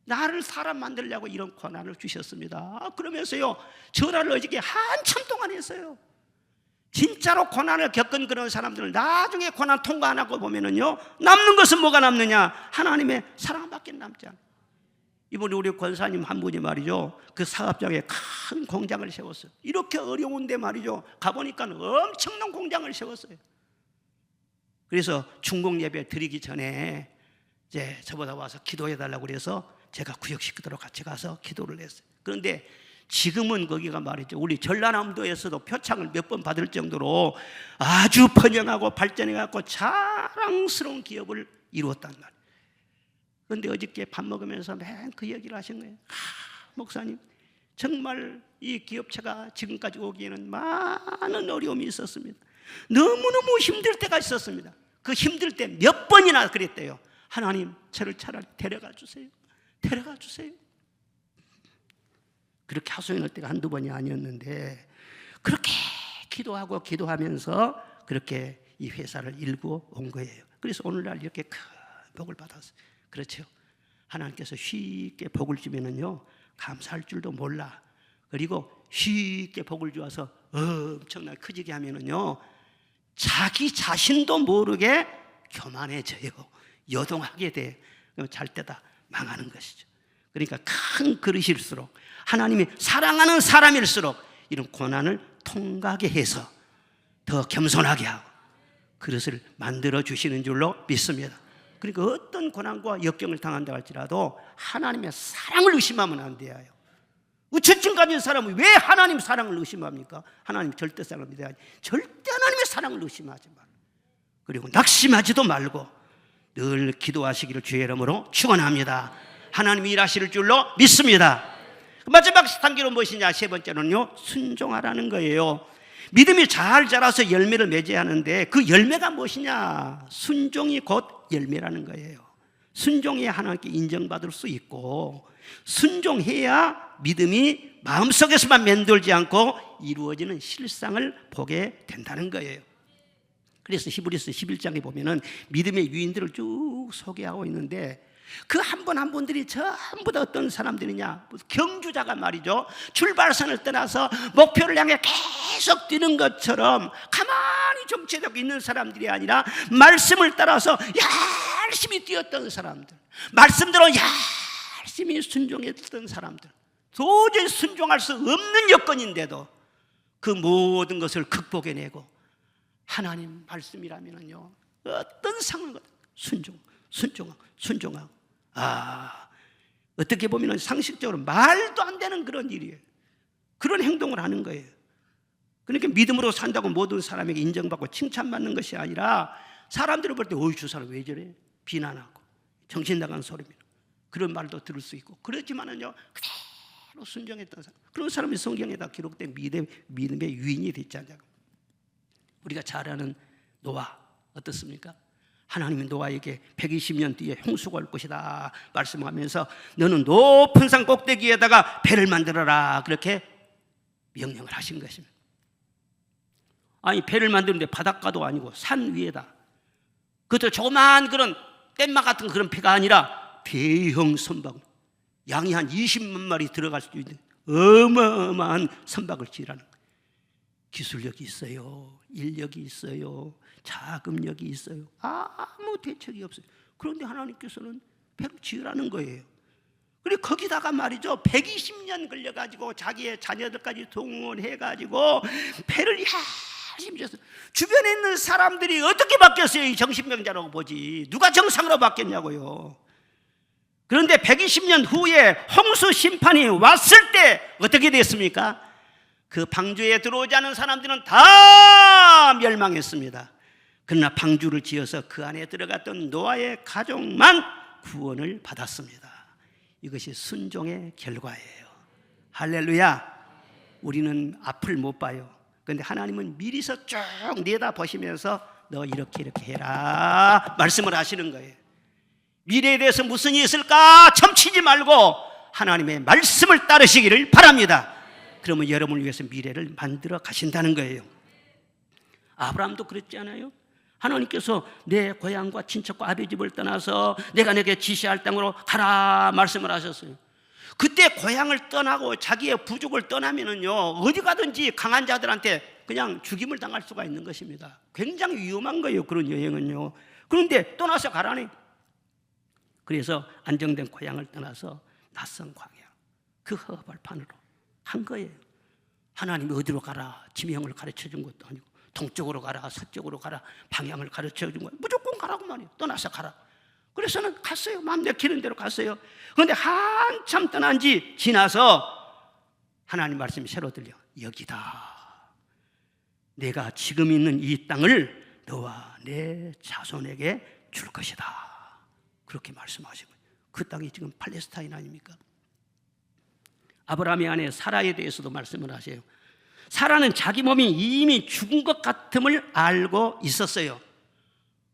나를 사람 만들려고 이런 고난을 주셨습니다. 그러면서요 전화를 어저께 한참 동안 했어요. 진짜로 고난을 겪은 그런 사람들을 나중에 고난 통과 안 하고 보면은요 남는 것은 뭐가 남느냐? 하나님의 사랑밖에 남지 않아요. 이번에 우리 권사님 한 분이 말이죠, 그 사업장에 큰 공장을 세웠어요. 이렇게 어려운데 말이죠, 가보니까 엄청난 공장을 세웠어요. 그래서 중공 예배 드리기 전에 이제 저보다 와서 기도해달라고 그래서 제가 구역 식구들하고 같이 가서 기도를 했어요. 그런데 지금은 거기가 말이죠, 우리 전라남도에서도 표창을 몇 번 받을 정도로 아주 번영하고 발전해갖고 자랑스러운 기업을 이루었단 말이에요. 그런데 어저께 밥 먹으면서 맨 그 얘기를 하신 거예요. 목사님, 정말 이 기업체가 지금까지 오기에는 많은 어려움이 있었습니다. 너무너무 힘들 때가 있었습니다. 그 힘들 때 몇 번이나 그랬대요. 하나님, 저를 차라리 데려가 주세요. 데려가 주세요. 그렇게 하소연할 때가 한두 번이 아니었는데 그렇게 기도하고 기도하면서 그렇게 이 회사를 일구어 온 거예요. 그래서 오늘날 이렇게 큰 복을 받았어요. 그렇죠. 하나님께서 쉽게 복을 주면은요 감사할 줄도 몰라. 그리고 쉽게 복을 주어서 엄청나게 커지게 하면은요 자기 자신도 모르게 교만해져요. 요동하게 돼. 그럼 잘 때다 망하는 것이죠. 그러니까 큰 그릇일수록 하나님이 사랑하는 사람일수록 이런 고난을 통과하게 해서 더 겸손하게 하고 그릇을 만들어 주시는 줄로 믿습니다. 그러니까 어떤 고난과 역경을 당한다 할지라도 하나님의 사랑을 의심하면 안 돼요. 우체증 가진 사람은 왜 하나님 사랑을 의심합니까? 하나님 절대 사랑을 믿어야지. 절대 하나님의 사랑을 의심하지 말아요. 그리고 낙심하지도 말고 늘 기도하시기를 주의 이름으로 축원합니다. 하나님이 일하실 줄로 믿습니다. 마지막 단계는 무엇이냐? 세 번째는요, 순종하라는 거예요. 믿음이 잘 자라서 열매를 맺어야 하는데 그 열매가 무엇이냐? 순종이 곧 열매라는 거예요. 순종해야 하나님께 인정받을 수 있고, 순종해야 믿음이 마음속에서만 맴돌지 않고 이루어지는 실상을 보게 된다는 거예요. 그래서 히브리서 11장에 보면은 믿음의 유인들을 쭉 소개하고 있는데, 그 한 분 한 분들이 전부 다 어떤 사람들이냐? 경주자가 말이죠, 출발선을 떠나서 목표를 향해 계속 뛰는 것처럼 가만히 정체되고 있는 사람들이 아니라 말씀을 따라서 열심히 뛰었던 사람들, 말씀대로 열심히 순종했던 사람들, 도저히 순종할 수 없는 여건인데도 그 모든 것을 극복해내고 하나님 말씀이라면요, 어떤 상황을 순종하고. 어떻게 보면 상식적으로 말도 안 되는 그런 일이에요. 그런 행동을 하는 거예요. 그러니까 믿음으로 산다고 모든 사람에게 인정받고 칭찬받는 것이 아니라, 사람들이 볼 때 어이 저 사람 왜 저래? 비난하고 정신 나간 소리입니다. 그런 말도 들을 수 있고. 그렇지만은요, 그대로 순종했던 사람, 그런 사람이 성경에 다 기록된 믿음의 유인이 됐잖아요. 우리가 잘 아는 노아 어떻습니까? 하나님이 노아에게 120년 뒤에 홍수가 올 것이다 말씀하면서 너는 높은 산 꼭대기에다가 배를 만들어라, 그렇게 명령을 하신 것입니다. 아니, 배를 만드는데 바닷가도 아니고 산 위에다, 그것도 조그만 그런 뗏마 같은 그런 배가 아니라 대형 선박, 양이 한 20만 마리 들어갈 수 있는 어마어마한 선박을 지으라는 거예요. 기술력이 있어요, 인력이 있어요, 자금력이 있어요. 아무 대책이 없어요. 그런데 하나님께서는 배를 지으라는 거예요. 그리고 거기다가 말이죠, 120년 걸려가지고 자기의 자녀들까지 동원해가지고 배를 열심히 지었어요. 주변에 있는 사람들이 어떻게 바뀌었어요? 이 정신병자라고 보지 누가 정상으로 바뀌었냐고요. 그런데 120년 후에 홍수 심판이 왔을 때 어떻게 됐습니까? 그 방주에 들어오지 않은 사람들은 다 멸망했습니다. 그러나 방주를 지어서 그 안에 들어갔던 노아의 가족만 구원을 받았습니다. 이것이 순종의 결과예요. 할렐루야. 우리는 앞을 못 봐요. 그런데 하나님은 미리서 쭉 내다보시면서 너 이렇게 해라 말씀을 하시는 거예요. 미래에 대해서 무슨 일이 있을까 점치지 말고 하나님의 말씀을 따르시기를 바랍니다. 그러면 여러분을 위해서 미래를 만들어 가신다는 거예요. 아브라함도 그랬지 않아요? 하나님께서 내 고향과 친척과 아비 집을 떠나서 내가 내게 지시할 땅으로 가라 말씀을 하셨어요. 그때 고향을 떠나고 자기의 부족을 떠나면은요, 어디 가든지 강한 자들한테 그냥 죽임을 당할 수가 있는 것입니다. 굉장히 위험한 거예요, 그런 여행은요. 그런데 떠나서 가라네. 그래서 안정된 고향을 떠나서 낯선 광야, 그 허벌판으로 한 거예요. 하나님이 어디로 가라 지명을 가르쳐 준 것도 아니고, 동쪽으로 가라 서쪽으로 가라 방향을 가르쳐 준 거예요. 무조건 가라고 말이에요. 떠나서 가라. 그래서는 갔어요. 마음 내키는 대로 갔어요. 그런데 한참 떠난 지 지나서 하나님 말씀이 새로 들려. 여기다. 내가 지금 있는 이 땅을 너와 내 자손에게 줄 것이다. 그렇게 말씀하시고, 그 땅이 지금 팔레스타인 아닙니까? 아브라함의 아내 사라에 대해서도 말씀을 하세요. 사라는 자기 몸이 이미 죽은 것 같음을 알고 있었어요.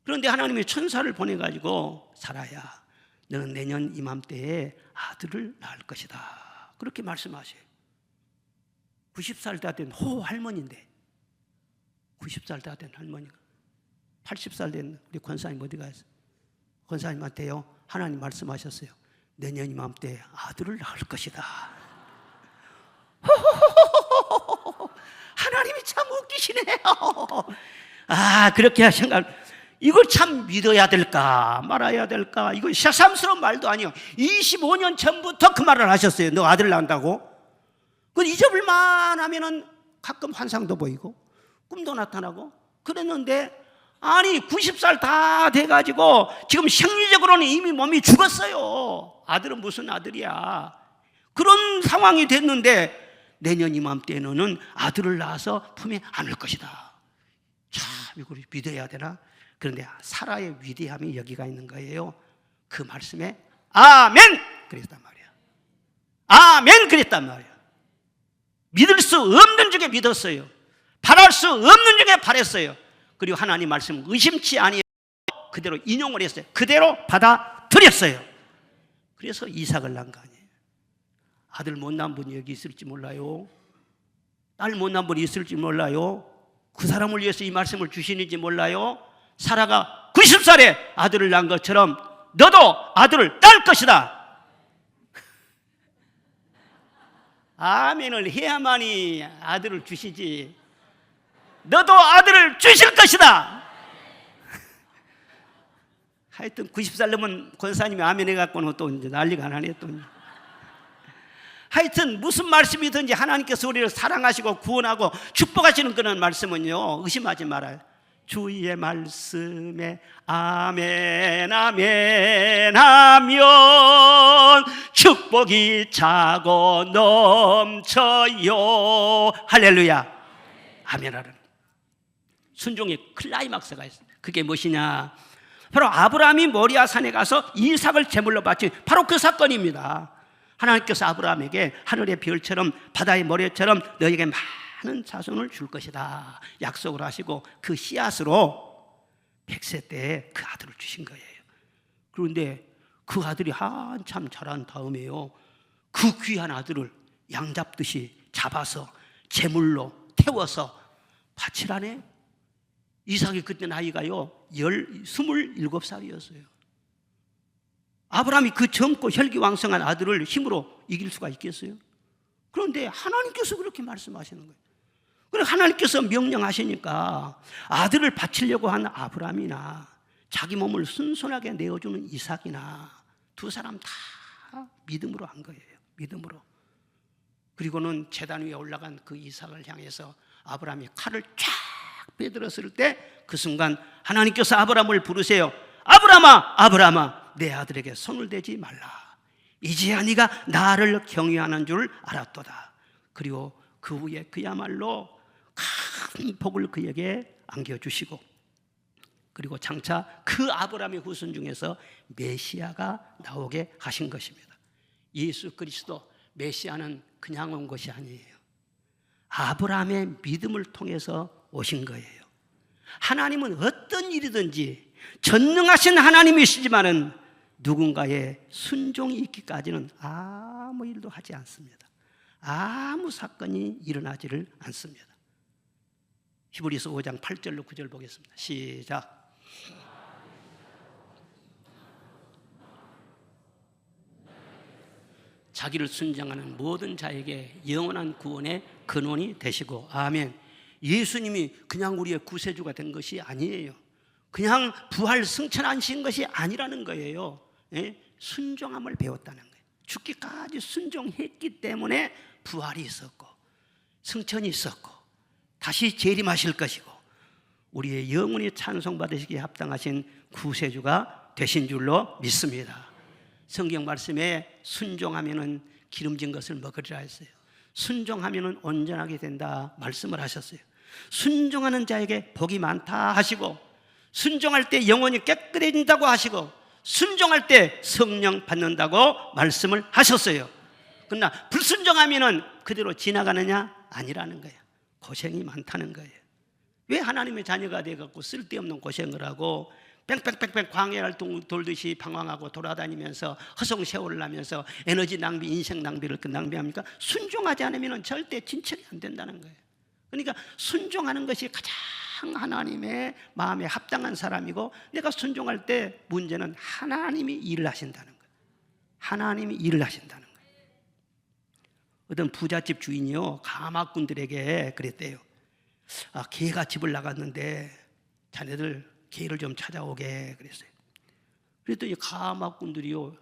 그런데 하나님이 천사를 보내가지고 사라야, 너는 내년 이맘때에 아들을 낳을 것이다. 그렇게 말씀하세요. 90살 다 된 할머니인데, 90살 다 된 할머니가 80살 된 우리 권사님 어디 가서 권사님한테요, 하나님 말씀하셨어요. 내년 이맘때에 아들을 낳을 것이다. 하나님이 참 웃기시네요. 그렇게 생각, 이걸 참 믿어야 될까 말아야 될까, 이거 새삼스러운 말도 아니에요. 25년 전부터 그 말을 하셨어요. 너 아들 낳는다고. 그건 잊어볼만 하면은 가끔 환상도 보이고 꿈도 나타나고 그랬는데, 아니 90살 다 돼가지고 지금 생리적으로는 이미 몸이 죽었어요. 아들은 무슨 아들이야. 그런 상황이 됐는데 내년 이맘때 너는 아들을 낳아서 품에 안을 것이다. 참 이걸 믿어야 되나? 그런데 사라의 위대함이 여기가 있는 거예요. 그 말씀에 아멘 그랬단 말이야. 아멘 그랬단 말이야. 믿을 수 없는 중에 믿었어요. 바랄 수 없는 중에 바랬어요. 그리고 하나님 말씀 의심치 아니하고 그대로 인용을 했어요. 그대로 받아들였어요. 그래서 이삭을 낳은 거 아니에요. 아들 못난 분이 여기 있을지 몰라요. 딸 못난 분이 있을지 몰라요. 그 사람을 위해서 이 말씀을 주시는지 몰라요. 사라가 90살에 아들을 낳은 것처럼 너도 아들을 낳을 것이다. 아멘을 해야만이 아들을 주시지. 너도 아들을 주실 것이다. 하여튼 90살 넘은 권사님이 아멘 해갖고는 또 이제 난리가 나네 또. 하여튼 무슨 말씀이든지 하나님께서 우리를 사랑하시고 구원하고 축복하시는 그런 말씀은요, 의심하지 말아요. 주의 말씀에 아멘 아멘 하면 축복이 차고 넘쳐요. 할렐루야. 아멘 하라는 순종의 클라이막스가 있어요. 그게 무엇이냐, 바로 아브라함이 모리아 산에 가서 이삭을 제물로 바친 바로 그 사건입니다. 하나님께서 아브라함에게 하늘의 별처럼 바다의 모래처럼 너에게 많은 자손을 줄 것이다 약속을 하시고 그 씨앗으로 100세 때에 그 아들을 주신 거예요. 그런데 그 아들이 한참 자란 다음에요, 그 귀한 아들을 양 잡듯이 잡아서 제물로 태워서 바치라네. 이삭이 그때 나이가요 27살이었어요. 아브라함이 그 젊고 혈기왕성한 아들을 힘으로 이길 수가 있겠어요? 그런데 하나님께서 그렇게 말씀하시는 거예요. 그래서 하나님께서 명령하시니까 아들을 바치려고 한 아브라함이나 자기 몸을 순순하게 내어주는 이삭이나 두 사람 다 믿음으로 한 거예요. 믿음으로. 그리고는 제단 위에 올라간 그 이삭을 향해서 아브라함이 칼을 쫙 빼들었을 때 그 순간 하나님께서 아브라함을 부르세요. 아브라함아 아브라함아 내 아들에게 손을 대지 말라. 이제야 네가 나를 경외하는 줄 알았도다. 그리고 그 후에 그야말로 큰 복을 그에게 안겨주시고, 그리고 장차 그 아브라함의 후손 중에서 메시아가 나오게 하신 것입니다. 예수 그리스도 메시아는 그냥 온 것이 아니에요. 아브라함의 믿음을 통해서 오신 거예요. 하나님은 어떤 일이든지 전능하신 하나님이시지만은 누군가의 순종이 있기까지는 아무 일도 하지 않습니다. 아무 사건이 일어나지를 않습니다. 히브리서 5장 8절로 9절 보겠습니다. 시작. 자기를 순종하는 모든 자에게 영원한 구원의 근원이 되시고. 아멘. 예수님이 그냥 우리의 구세주가 된 것이 아니에요. 그냥 부활 승천하신 것이 아니라는 거예요. 예? 순종함을 배웠다는 거예요. 죽기까지 순종했기 때문에 부활이 있었고 승천이 있었고 다시 재림하실 것이고 우리의 영원히 찬송받으시기에 합당하신 구세주가 되신 줄로 믿습니다. 성경 말씀에 순종하면은 기름진 것을 먹으리라 했어요. 순종하면은 온전하게 된다 말씀을 하셨어요. 순종하는 자에게 복이 많다 하시고, 순종할 때 영혼이 깨끗해진다고 하시고, 순종할 때 성령 받는다고 말씀을 하셨어요. 그러나 불순종하면은 그대로 지나가느냐? 아니라는 거예요. 고생이 많다는 거예요. 왜 하나님의 자녀가 돼갖고 쓸데없는 고생을 하고 뺑뺑뺑뺑 광야를 돌듯이 방황하고 돌아다니면서 허송세월을 하면서 에너지 낭비, 인생 낭비를 낭비합니까? 순종하지 않으면 절대 진척이 안 된다는 거예요. 그러니까 순종하는 것이 가장 하나님의 마음에 합당한 사람이고, 내가 순종할 때 문제는 하나님이 일을 하신다는 거예요. 하나님이 일을 하신다는 거예요. 어떤 부잣집 주인이요 가마꾼들에게 그랬대요. 개가 집을 나갔는데 자네들 개를 좀 찾아오게 그랬어요. 그랬더니 가마꾼들이요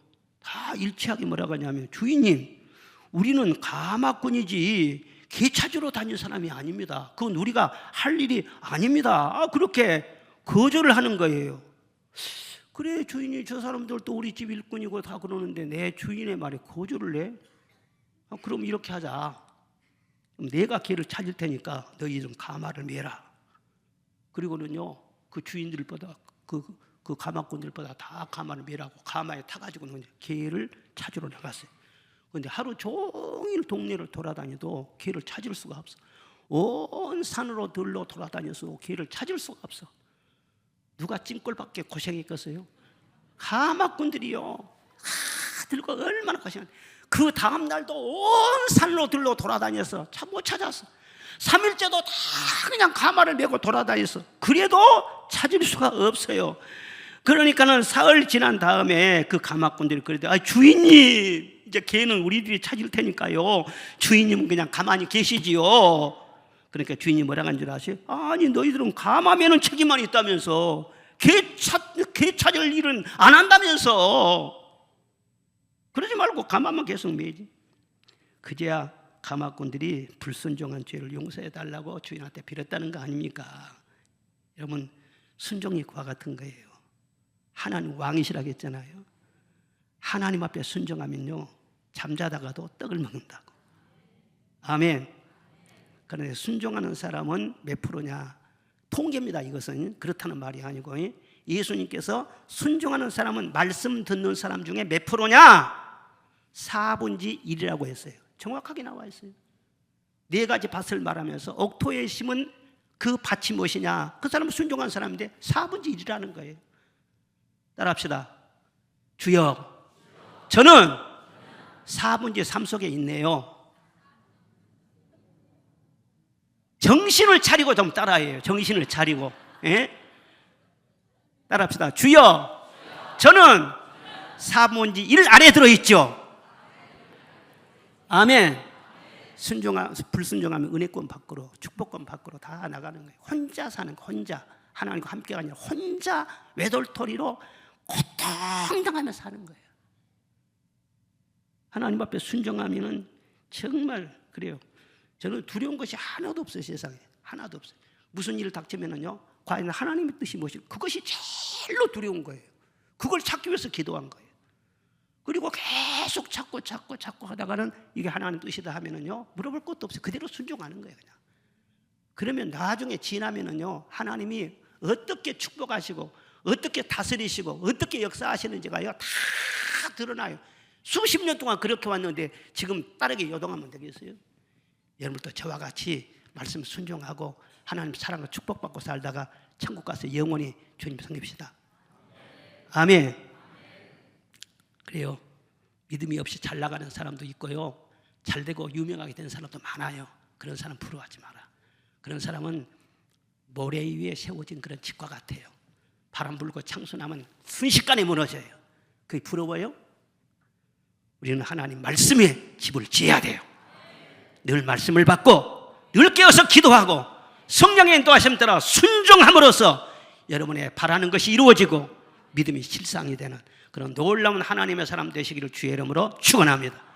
다 일치하게 뭐라고 하냐면, 주인님 우리는 가마꾼이지 개 찾으러 다닐 사람이 아닙니다. 그건 우리가 할 일이 아닙니다. 그렇게 거절을 하는 거예요. 그래 주인이 저 사람들도 우리 집 일꾼이고 다 그러는데 내 주인의 말에 거절을 해? 그럼 이렇게 하자. 내가 개를 찾을 테니까 너희 좀 가마를 매라. 그리고는요 그 주인들보다 그 가마꾼들보다 다 가마를 매라고 가마에 타가지고는 개를 찾으러 나갔어요. 그런데 하루 종일 동네를 돌아다녀도 개를 찾을 수가 없어. 온 산으로 들러 돌아다녀서 개를 찾을 수가 없어. 누가 찜꼴밖에 고생했겠어요? 가마꾼들이요. 들고 얼마나 고생했는데 그 다음 날도 온 산으로 들러 돌아다녀서 참 못 찾았어. 3일째도 다 그냥 가마를 메고 돌아다녔어. 그래도 찾을 수가 없어요. 그러니까는 사흘 지난 다음에 그 가마꾼들이 그러대, 주인님, 이제 개는 우리들이 찾을 테니까요, 주인님은 그냥 가만히 계시지요. 그러니까 주인이 뭐라고 한 줄 아세요? 아니, 너희들은 가마 매는 책임만 있다면서 개 찾을 일은 안 한다면서. 그러지 말고 가마만 계속 매지. 그제야 가마꾼들이 불순종한 죄를 용서해 달라고 주인한테 빌었다는 거 아닙니까? 여러분, 순종이 그와 같은 거예요. 하나님 왕이시라고 했잖아요. 하나님 앞에 순종하면요, 잠자다가도 떡을 먹는다고. 아멘. 그런데 순종하는 사람은 몇 프로냐? 통계입니다. 이것은 그렇다는 말이 아니고, 예수님께서 순종하는 사람은 말씀 듣는 사람 중에 몇 프로냐? 4분의 1이라고 했어요. 정확하게 나와 있어요. 4가지 밭을 말하면서 옥토에 심은 그 밭이 무엇이냐? 그 사람은 순종한 사람인데 4분의 1이라는 거예요. 따라합시다. 주여, 저는 4분의 3 속에 있네요. 정신을 차리고 좀 따라해요. 정신을 차리고. 예? 따라합시다. 주여, 저는 4분의 1 안에 들어있죠. 아멘. 불순종하면 은혜권 밖으로, 축복권 밖으로 다 나가는 거예요. 혼자 사는 거, 혼자. 하나님과 함께가 아니라 혼자 외돌토리로 고통당하면서 사는 거예요. 하나님 앞에 순종하면은 정말 그래요. 저는 두려운 것이 하나도 없어요. 세상에 하나도 없어요. 무슨 일을 닥치면은요, 과연 하나님의 뜻이 무엇일까? 그것이 제일로 두려운 거예요. 그걸 찾기 위해서 기도한 거예요. 그리고 계속 찾고 하다가는 이게 하나님 뜻이다 하면은요, 물어볼 것도 없어요. 그대로 순종하는 거예요. 그냥. 그러면 나중에 지나면은요, 하나님이 어떻게 축복하시고 어떻게 다스리시고 어떻게 역사하시는지가요 다 드러나요. 수십 년 동안 그렇게 왔는데 지금 빠르게 요동하면 되겠어요? 여러분도 저와 같이 말씀 순종하고 하나님 사랑과 축복받고 살다가 천국 가서 영원히 주님 섬깁시다. 아멘. 그래요. 믿음이 없이 잘 나가는 사람도 있고요, 잘 되고 유명하게 된 사람도 많아요. 그런 사람 부러워하지 마라. 그런 사람은 모래 위에 세워진 그런 집과 같아요. 바람 불고 창수 나면 순식간에 무너져요. 그게 부러워요? 우리는 하나님 말씀에 집을 지어야 돼요. 늘 말씀을 받고 늘 깨어서 기도하고 성령의 인도하심 따라 순종함으로써 여러분의 바라는 것이 이루어지고 믿음이 실상이 되는 그런 놀라운 하나님의 사람 되시기를 주의 이름으로 축원합니다.